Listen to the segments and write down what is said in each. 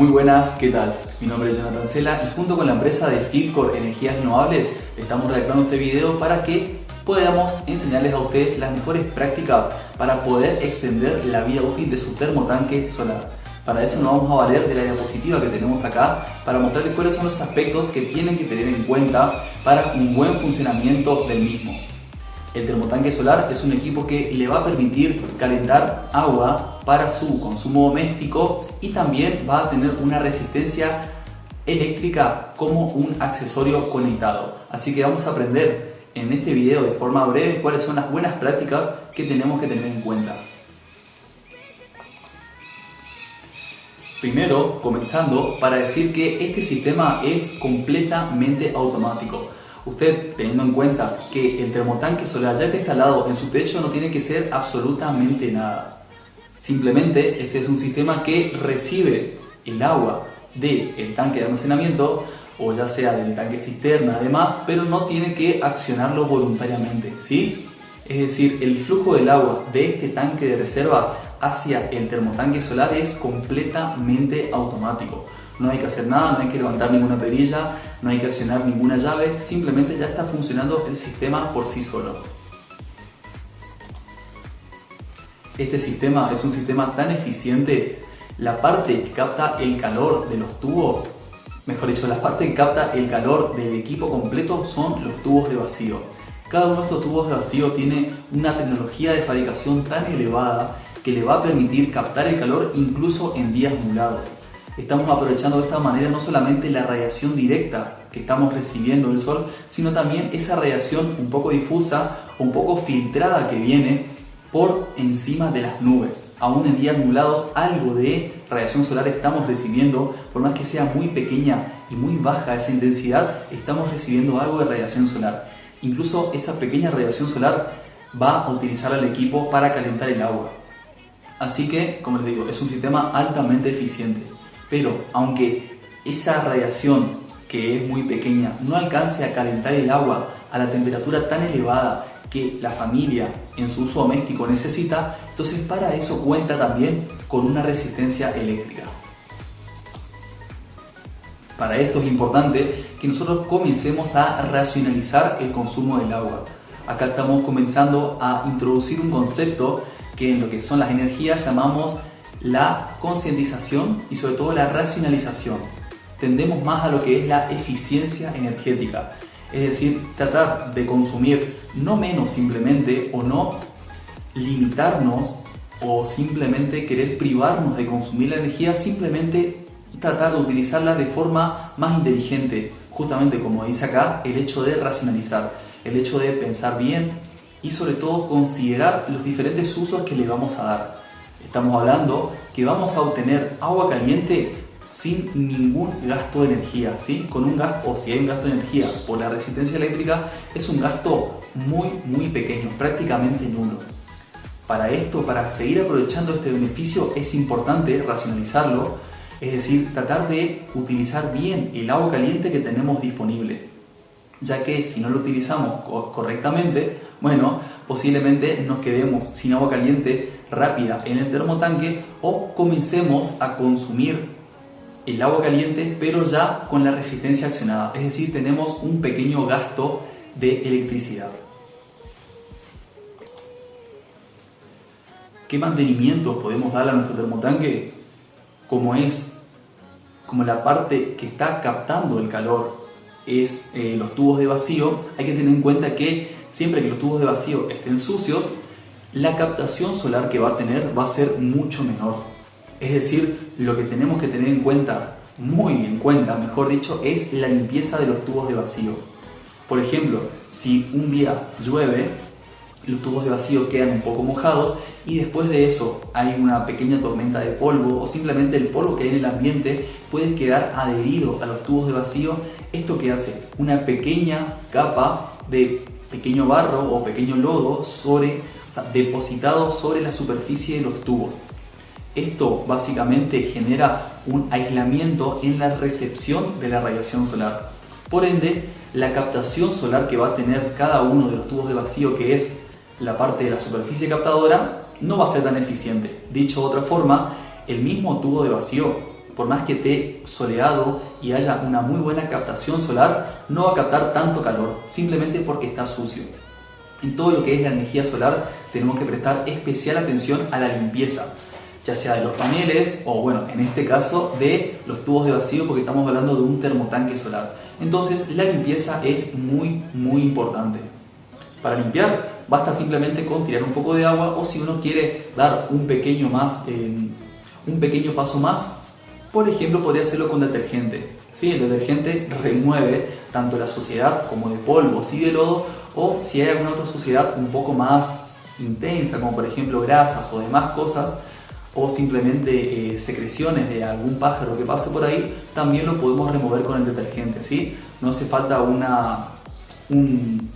Muy buenas, ¿qué tal? Mi nombre es Jonathan Cela y junto con la empresa de Filcor Energías Renovables estamos redactando este video para que podamos enseñarles a ustedes las mejores prácticas para poder extender la vida útil de su termotanque solar. Para eso nos vamos a valer de la diapositiva que tenemos acá para mostrarles cuáles son los aspectos que tienen que tener en cuenta para un buen funcionamiento del mismo. El termotanque solar es un equipo que le va a permitir calentar agua para su consumo doméstico y también va a tener una resistencia eléctrica como un accesorio conectado. Así que vamos a aprender en este video de forma breve cuáles son las buenas prácticas que tenemos que tener en cuenta. Primero, comenzando para decir que este sistema es completamente automático. Usted, teniendo en cuenta que el termotanque solar ya está instalado en su techo, no tiene que hacer absolutamente nada. Simplemente este es un sistema que recibe el agua del tanque de almacenamiento o ya sea del tanque cisterna además, pero no tiene que accionarlo voluntariamente, ¿sí? Es decir, el flujo del agua de este tanque de reserva hacia el termotanque solar es completamente automático. No hay que hacer nada, no hay que levantar ninguna perilla, no hay que accionar ninguna llave, simplemente ya está funcionando el sistema por sí solo. Este sistema es un sistema tan eficiente, la parte que capta el calor de los tubos, mejor dicho, la parte que capta el calor del equipo completo son los tubos de vacío. Cada uno de estos tubos de vacío tiene una tecnología de fabricación tan elevada que le va a permitir captar el calor incluso en días nublados. Estamos aprovechando de esta manera no solamente la radiación directa que estamos recibiendo del sol, sino también esa radiación un poco difusa o un poco filtrada que viene por encima de las nubes. Aún en días nublados algo de radiación solar estamos recibiendo, por más que sea muy pequeña y muy baja esa intensidad, estamos recibiendo algo de radiación solar. Incluso esa pequeña radiación solar va a utilizar al equipo para calentar el agua. Así que, como les digo, es un sistema altamente eficiente. Pero aunque esa radiación, que es muy pequeña, no alcance a calentar el agua a la temperatura tan elevada que la familia en su uso doméstico necesita, entonces para eso cuenta también con una resistencia eléctrica. Para esto es importante que nosotros comencemos a racionalizar el consumo del agua. Acá estamos comenzando a introducir un concepto que en lo que son las energías llamamos la concientización y sobre todo la racionalización. Tendemos más a lo que es la eficiencia energética, es decir, tratar de consumir no menos simplemente o no limitarnos o simplemente querer privarnos de consumir la energía, simplemente tratar de utilizarla de forma más inteligente, justamente como dice acá, el hecho de racionalizar, el hecho de pensar bien y sobre todo considerar los diferentes usos que le vamos a dar. Estamos hablando que vamos a obtener agua caliente sin ningún gasto de energía, ¿sí? Con un gasto, o si hay un gasto de energía por la resistencia eléctrica, es un gasto muy pequeño, prácticamente nulo. Para esto, para seguir aprovechando este beneficio, es importante racionalizarlo, es decir, tratar de utilizar bien el agua caliente que tenemos disponible, ya que si no lo utilizamos correctamente, bueno, posiblemente nos quedemos sin agua caliente rápida en el termotanque o comencemos a consumir el agua caliente pero ya con la resistencia accionada, es decir, tenemos un pequeño gasto de electricidad. ¿Qué mantenimiento podemos darle a nuestro termotanque? Como la parte que está captando el calor es los tubos de vacío, hay que tener en cuenta que siempre que los tubos de vacío estén sucios, la captación solar que va a tener va a ser mucho menor. Es decir, lo que tenemos que tener en cuenta, muy en cuenta, mejor dicho, es la limpieza de los tubos de vacío. Por ejemplo, si un día llueve, los tubos de vacío quedan un poco mojados y después de eso hay una pequeña tormenta de polvo o simplemente el polvo que hay en el ambiente puede quedar adherido a los tubos de vacío. ¿Esto qué hace? Una pequeña capa de pequeño barro o pequeño lodo depositado sobre la superficie de los tubos. Esto básicamente genera un aislamiento en la recepción de la radiación solar. Por ende, la captación solar que va a tener cada uno de los tubos de vacío, que es la parte de la superficie captadora, no va a ser tan eficiente. Dicho de otra forma, el mismo tubo de vacío por más que esté soleado y haya una muy buena captación solar, no va a captar tanto calor, simplemente porque está sucio. En todo lo que es la energía solar tenemos que prestar especial atención a la limpieza, ya sea de los paneles o, bueno, en este caso de los tubos de vacío, porque estamos hablando de un termotanque solar. Entonces la limpieza es muy importante. Para limpiar basta simplemente con tirar un poco de agua, o si uno quiere dar un pequeño paso más, por ejemplo, podría hacerlo con detergente. ¿Sí? El detergente remueve tanto la suciedad como de polvos y de lodo, o si hay alguna otra suciedad un poco más intensa, como por ejemplo grasas o demás cosas, o simplemente secreciones de algún pájaro que pase por ahí, también lo podemos remover con el detergente, ¿sí? No hace falta un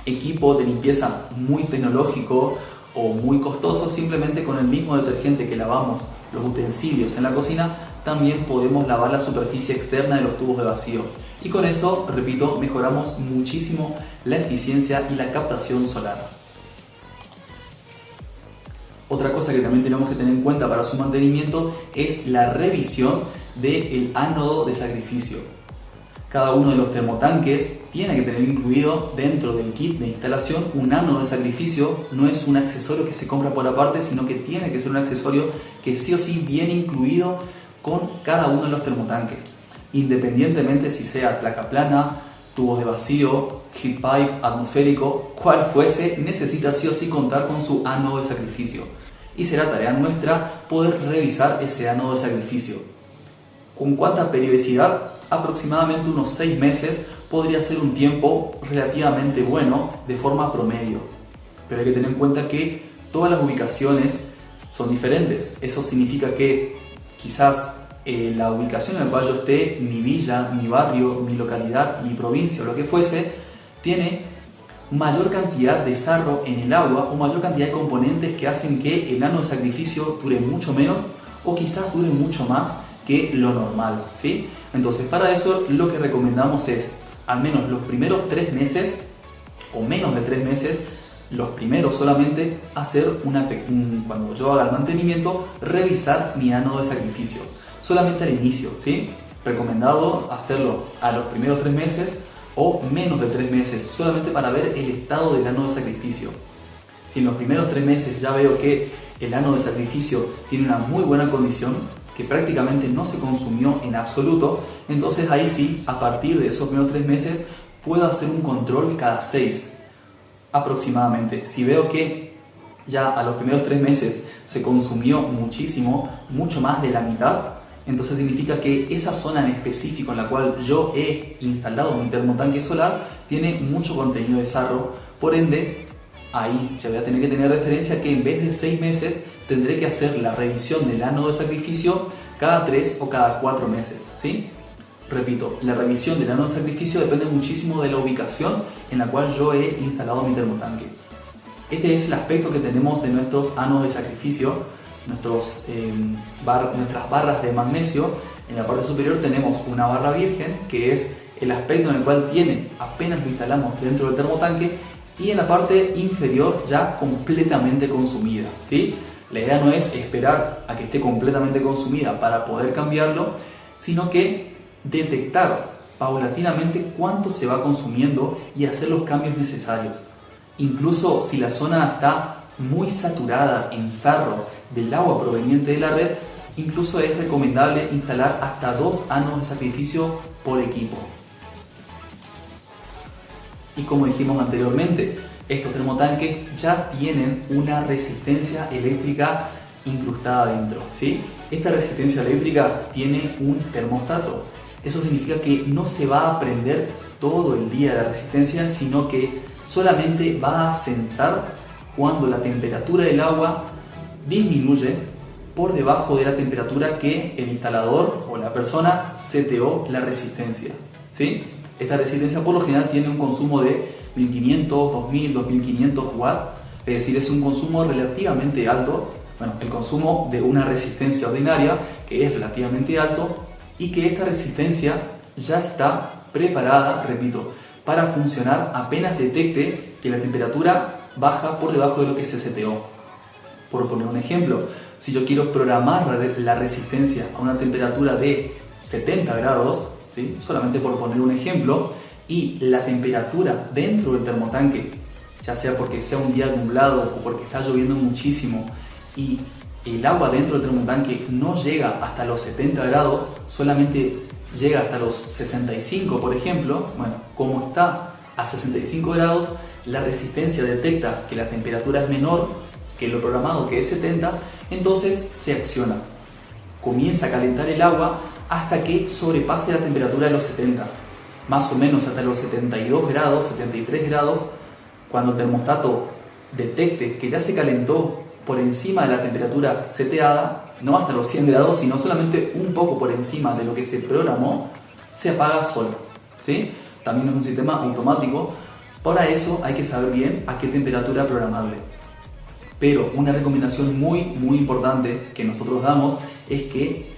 equipo de limpieza muy tecnológico o muy costoso. Simplemente con el mismo detergente que lavamos los utensilios en la cocina, también podemos lavar la superficie externa de los tubos de vacío, y con eso, repito, mejoramos muchísimo la eficiencia y la captación solar. Otra cosa que también tenemos que tener en cuenta para su mantenimiento es la revisión del ánodo de sacrificio. Cada uno de los termotanques tiene que tener incluido dentro del kit de instalación un ánodo de sacrificio. No es un accesorio que se compra por aparte, sino que tiene que ser un accesorio que sí o sí viene incluido con cada uno de los termotanques, independientemente si sea placa plana, tubos de vacío, heat pipe, atmosférico, cual fuese, necesita sí o sí contar con su ánodo de sacrificio, y será tarea nuestra poder revisar ese ánodo de sacrificio. ¿Con cuánta periodicidad? Aproximadamente unos 6 meses podría ser un tiempo relativamente bueno de forma promedio, pero hay que tener en cuenta que todas las ubicaciones son diferentes. Eso significa que quizás la ubicación en la cual yo esté, mi villa, mi barrio, mi localidad, mi provincia o lo que fuese, tiene mayor cantidad de sarro en el agua o mayor cantidad de componentes que hacen que el ánodo de sacrificio dure mucho menos o quizás dure mucho más que lo normal, ¿sí? Entonces, para eso lo que recomendamos es, al menos los primeros 3 meses o menos de 3 meses, los primeros solamente, hacer cuando yo haga el mantenimiento, revisar mi ánodo de sacrificio. Solamente al inicio, ¿sí? Recomendado hacerlo a los primeros 3 meses o menos de 3 meses, solamente para ver el estado del ánodo de sacrificio. Si en los primeros 3 meses ya veo que el ánodo de sacrificio tiene una muy buena condición, que prácticamente no se consumió en absoluto, entonces ahí sí, a partir de esos primeros 3 meses, puedo hacer un control cada 6 aproximadamente. Si veo que ya a los primeros 3 meses se consumió muchísimo, mucho más de la mitad, entonces significa que esa zona en específico en la cual yo he instalado mi termotanque solar tiene mucho contenido de sarro. Por ende, ahí ya voy a tener que tener referencia que en vez de 6 meses tendré que hacer la revisión del ánodo de sacrificio cada 3 o cada 4 meses, ¿sí? Repito, la revisión del ánodo de sacrificio depende muchísimo de la ubicación en la cual yo he instalado mi termotanque. Este es el aspecto que tenemos de nuestros ánodos de sacrificio, nuestras barras de magnesio. En la parte superior tenemos una barra virgen, que es el aspecto en el cual tiene apenas lo instalamos dentro del termotanque, y en la parte inferior ya completamente consumida, ¿sí? La idea no es esperar a que esté completamente consumida para poder cambiarlo, sino que detectar paulatinamente cuánto se va consumiendo y hacer los cambios necesarios. Incluso si la zona está muy saturada en sarro del agua proveniente de la red, incluso es recomendable instalar hasta 2 ánodos de sacrificio por equipo. Y como dijimos anteriormente, estos termotanques ya tienen una resistencia eléctrica incrustada dentro, ¿sí? Esta resistencia eléctrica tiene un termostato. Eso significa que no se va a prender todo el día la resistencia, sino que solamente va a censar cuando la temperatura del agua disminuye por debajo de la temperatura que el instalador o la persona seteó la resistencia, ¿sí? Esta resistencia por lo general tiene un consumo de 1500, 2000, 2500 watts, es decir, es un consumo relativamente alto. Bueno, el consumo de una resistencia ordinaria, que es relativamente alto, y que esta resistencia ya está preparada, repito, para funcionar apenas detecte que la temperatura baja por debajo de lo que se seteó. Por poner un ejemplo, si yo quiero programar la resistencia a una temperatura de 70 grados, ¿sí? Solamente por poner un ejemplo, y la temperatura dentro del termotanque, ya sea porque sea un día nublado o porque está lloviendo muchísimo, y el agua dentro del termotanque no llega hasta los 70 grados, solamente llega hasta los 65, por ejemplo, bueno, como está a 65 grados, la resistencia detecta que la temperatura es menor que lo programado, que es 70, entonces se acciona. Comienza a calentar el agua hasta que sobrepase la temperatura de los 70, más o menos hasta los 72 grados, 73 grados. Cuando el termostato detecte que ya se calentó por encima de la temperatura seteada, no hasta los 100 grados, sino solamente un poco por encima de lo que se programó, se apaga solo, ¿sí? También es un sistema automático. Para eso hay que saber bien a qué temperatura programarle. Pero una recomendación muy importante que nosotros damos es que,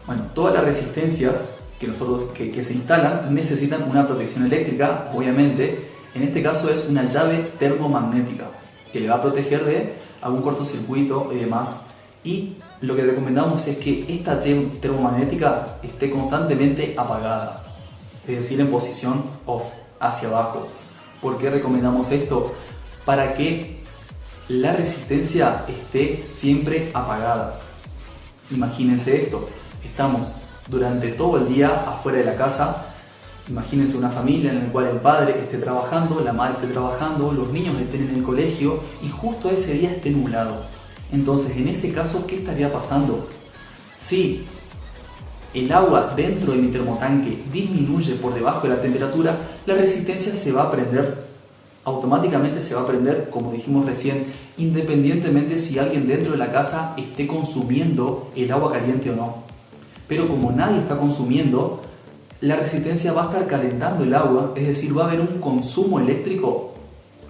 bueno, todas las resistencias que se instalan necesitan una protección eléctrica, obviamente. En este caso es una llave termomagnética que le va a proteger de algún cortocircuito y demás. Y lo que recomendamos es que esta termomagnética esté constantemente apagada, es decir, en posición off, hacia abajo. ¿Por qué recomendamos esto? Para que la resistencia esté siempre apagada. Imagínense esto, estamos durante todo el día afuera de la casa. Imagínense una familia en la cual el padre esté trabajando, la madre esté trabajando, los niños estén en el colegio y justo ese día esté nublado. Entonces, en ese caso, ¿qué estaría pasando? Si el agua dentro de mi termotanque disminuye por debajo de la temperatura, la resistencia se va a prender. Automáticamente se va a prender, como dijimos recién, independientemente si alguien dentro de la casa esté consumiendo el agua caliente o no. Pero como nadie está consumiendo, la resistencia va a estar calentando el agua, es decir, va a haber un consumo eléctrico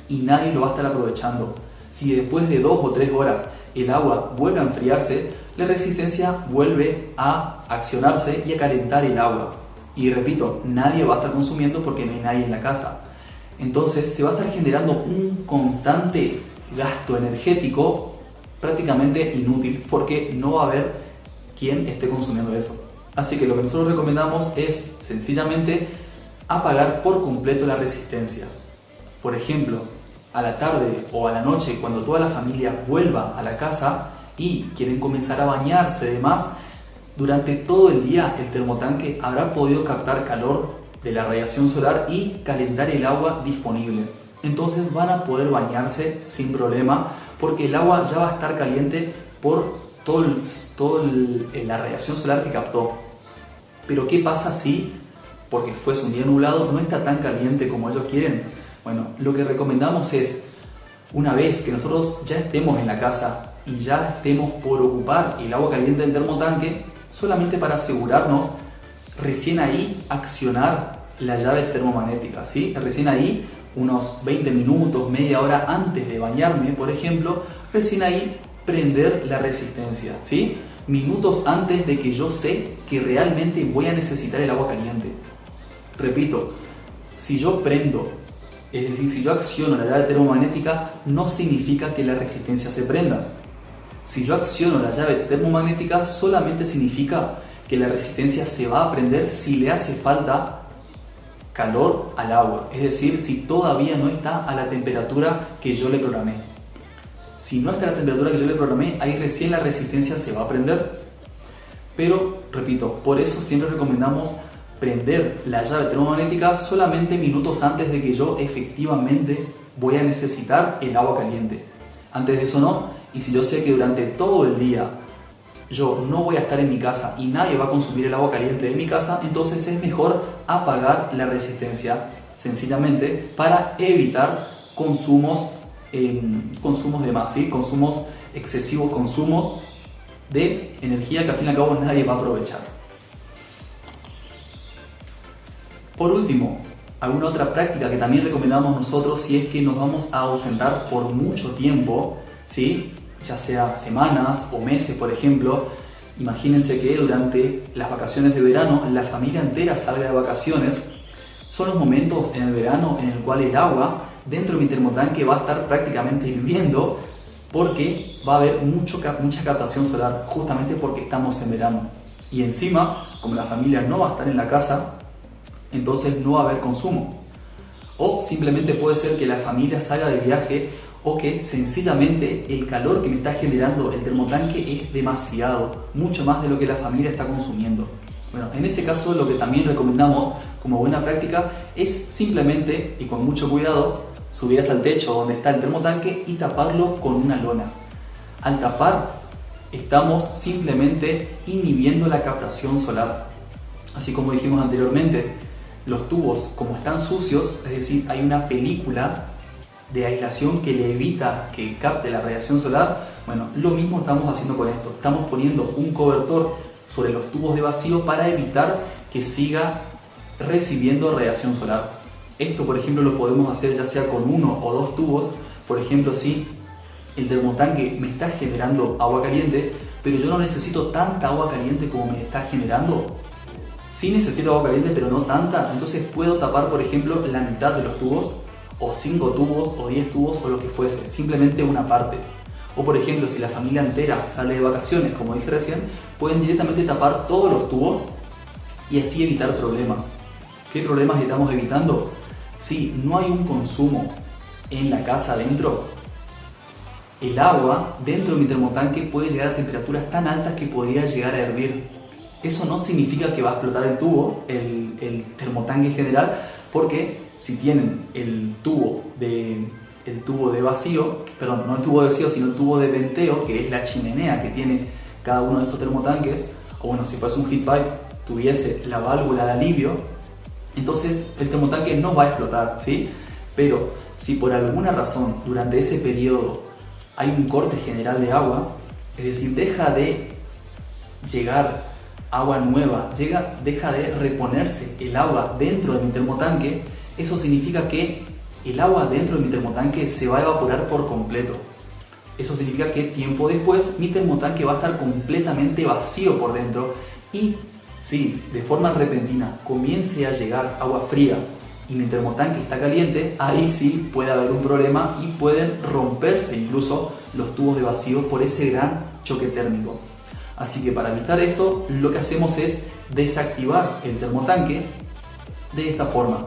y nadie lo va a estar aprovechando. Si después de 2 o 3 horas el agua vuelve a enfriarse, la resistencia vuelve a accionarse y a calentar el agua. Y repito, nadie va a estar consumiendo porque no hay nadie en la casa. Entonces se va a estar generando un constante gasto energético prácticamente inútil porque no va a haber quien esté consumiendo eso. Así que lo que nosotros recomendamos es sencillamente apagar por completo la resistencia. Por ejemplo, a la tarde o a la noche, cuando toda la familia vuelva a la casa y quieren comenzar a bañarse y demás, durante todo el día el termotanque habrá podido captar calor de la radiación solar y calentar el agua disponible. Entonces van a poder bañarse sin problema porque el agua ya va a estar caliente por la radiación solar que captó. Pero ¿qué pasa si, porque fuese un día nublado, no está tan caliente como ellos quieren? Bueno, lo que recomendamos es, una vez que nosotros ya estemos en la casa y ya estemos por ocupar el agua caliente del termotanque, solamente para asegurarnos, recién ahí accionar la llave termomagnética, ¿sí? Recién ahí, unos 20 minutos, media hora antes de bañarme, por ejemplo, recién ahí prender la resistencia, ¿sí? Minutos antes de que yo sé que realmente voy a necesitar el agua caliente. Repito, si yo prendo, es decir, si yo acciono la llave termomagnética, no significa que la resistencia se prenda. Si yo acciono la llave termomagnética, solamente significa que la resistencia se va a prender si le hace falta calor al agua, es decir, si todavía no está a la temperatura que yo le programé. Si no está a la temperatura que yo le programé, ahí recién la resistencia se va a prender. Pero, repito, por eso siempre recomendamos prender la llave termomagnética solamente minutos antes de que yo efectivamente voy a necesitar el agua caliente. Antes de eso no, y si yo sé que durante todo el día yo no voy a estar en mi casa y nadie va a consumir el agua caliente de mi casa, entonces es mejor apagar la resistencia, sencillamente para evitar consumos de más, ¿sí? Excesivos consumos de energía que al fin y al cabo nadie va a aprovechar. Por último, alguna otra práctica que también recomendamos nosotros si es que nos vamos a ausentar por mucho tiempo, ¿sí? Ya sea semanas o meses, por ejemplo. Imagínense que durante las vacaciones de verano la familia entera salga de vacaciones. Son los momentos en el verano en el cual el agua dentro de mi termotanque va a estar prácticamente hirviendo porque va a haber mucha captación solar, justamente porque estamos en verano. Y encima, como la familia no va a estar en la casa, entonces no va a haber consumo. O simplemente puede ser que la familia salga de viaje, o que sencillamente el calor que me está generando el termotanque es demasiado, mucho más de lo que la familia está consumiendo. Bueno, en ese caso lo que también recomendamos como buena práctica es simplemente, y con mucho cuidado, subir hasta el techo donde está el termotanque y taparlo con una lona. Al tapar, estamos simplemente inhibiendo la captación solar. Así como dijimos anteriormente, los tubos, como están sucios, es decir, hay una película de aislación que le evita que capte la radiación solar. Bueno, lo mismo estamos haciendo con esto. Estamos poniendo un cobertor sobre los tubos de vacío para evitar que siga recibiendo radiación solar. Esto, por ejemplo, lo podemos hacer ya sea con 1 o 2 tubos. Por ejemplo, si el termotanque me está generando agua caliente, pero yo no necesito tanta agua caliente como me está generando. Sí necesito agua caliente, pero no tanta. Entonces puedo tapar, por ejemplo, la mitad de los tubos, o 5 tubos, o 10 tubos, o lo que fuese. Simplemente una parte. O por ejemplo, si la familia entera sale de vacaciones, como dije recién, pueden directamente tapar todos los tubos y así evitar problemas. ¿Qué problemas estamos evitando? Si no hay un consumo en la casa adentro, el agua dentro de mi termotanque puede llegar a temperaturas tan altas que podría llegar a hervir. Eso no significa que va a explotar el tubo, el termotanque en general, porque si tienen el tubo de vacío, perdón, no el tubo de vacío, sino el tubo de venteo, que es la chimenea que tiene cada uno de estos termotanques, o bueno, si fuese un heat pipe, tuviese la válvula de alivio, entonces el termotanque no va a explotar, ¿sí? Pero si por alguna razón durante ese periodo hay un corte general de agua, es decir, deja de llegar agua nueva, deja de reponerse el agua dentro de mi termotanque, eso significa que el agua dentro de mi termotanque se va a evaporar por completo. Eso significa que tiempo después mi termotanque va a estar completamente vacío por dentro, y si de forma repentina comience a llegar agua fría y mi termotanque está caliente, ahí sí puede haber un problema y pueden romperse incluso los tubos de vacío por ese gran choque térmico. Así que para evitar esto, lo que hacemos es desactivar el termotanque de esta forma,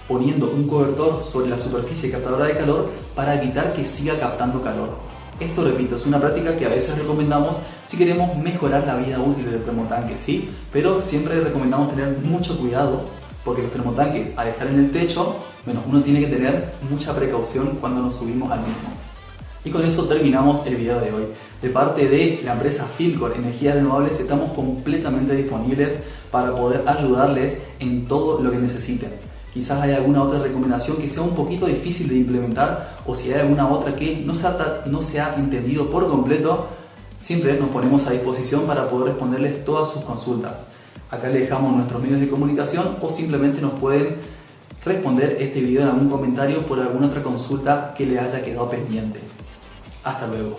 poniendo un cobertor sobre la superficie captadora de calor para evitar que siga captando calor. Esto, repito, es una práctica que a veces recomendamos si queremos mejorar la vida útil del termotanque, ¿sí? Pero siempre recomendamos tener mucho cuidado, porque los termotanques, al estar en el techo, bueno, uno tiene que tener mucha precaución cuando nos subimos al mismo. Y con eso terminamos el video de hoy. De parte de la empresa Philcor Energías Renovables estamos completamente disponibles para poder ayudarles en todo lo que necesiten. Quizás hay alguna otra recomendación que sea un poquito difícil de implementar, o si hay alguna otra que no se ha entendido por completo, siempre nos ponemos a disposición para poder responderles todas sus consultas. Acá les dejamos nuestros medios de comunicación, o simplemente nos pueden responder este video en algún comentario por alguna otra consulta que les haya quedado pendiente. Hasta luego.